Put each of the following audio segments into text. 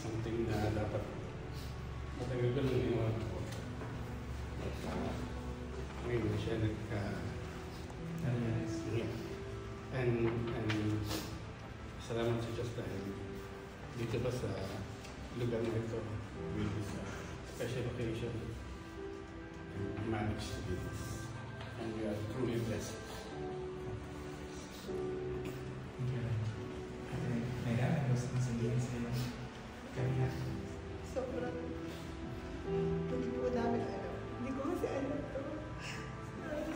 something na dapat matagal ko lang iwan ko. Ngayon siya and salamat sa Diyos dahil dito ba sa lugar na ito with this special occasion and managed to do this. And we are truly blessed. Mayra, gusto mong sabihin sa iyo kanina? Sobrang hindi ko namin alam. Hindi ko kasi alam ito.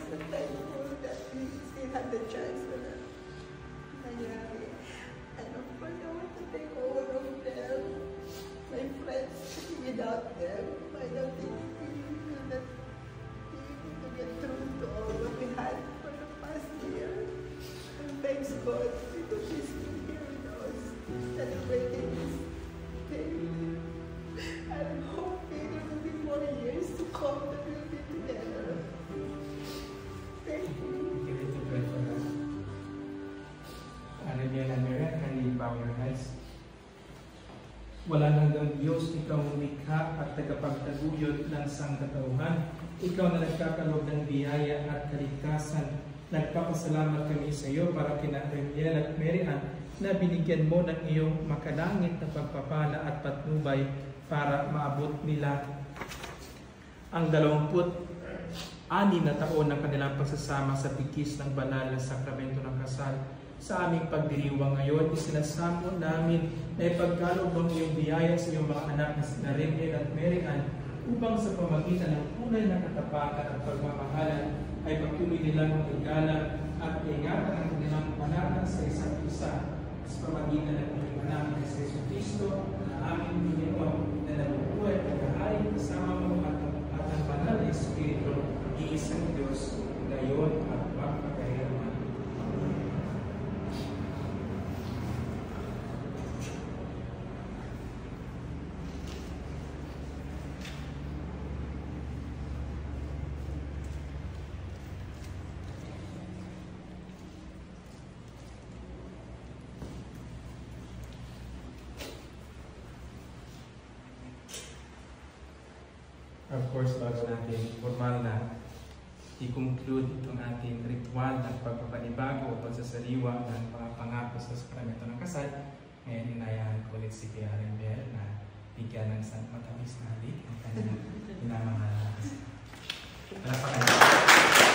Sa time ko that we still had the chance na nangyari. And of course, I want to thank all of them, my friends. Without them, I don't think we will not be able to get through to all what we had for the past year. And thanks God, because she's still here with us, celebrating this day. I'm hoping there will be more years to come that we'll be together. Thank you. Give it to God for us. Rebel and Mary, can you bow your heads? Wala hanggang Diyos, Ikaw lumikha at tagapagtaguyod ng sangkatauhan. Ikaw na nagkakaloob ng biyaya at kaligtasan. Nagpapasalamat kami sa iyo para kina Rebel at Mary Ann na binigyan mo ng iyong makalangit na pagpapala at patnubay para maabot nila ang 26 na taon ng kanilang pagsasama sa tikis ng banal na sakramento ng kasal. Sa aming pagdiriwang ngayon, isinasamo namin na ipagkaloob ng iyong biyaya sa iyong mga anak na sina Rebel at Mary Ann upang sa pamagitan ng tunay na katapatan at pagmamahalan ay patuloy nilang igalang at ingatan ang kanilang pananaw sa isa't isa sa pamagitan ng iyong anak na si Jesucristo na aming Panginoon na nabubuhay at naghahain kasama mo at ang banal na Espiritu, iisang Diyos, ngayon at magpakailanman. Of course, bago natin formal na i-conclude itong ating ritual ng pagpapanibago o pagsasaliwa ng mga pangako sa sakramento ng kasal, ngayon inayahan ko ulit si Kuya Rebel na bigyan ng matamis na halik ang kanyang minamahal. Wala pa kayo.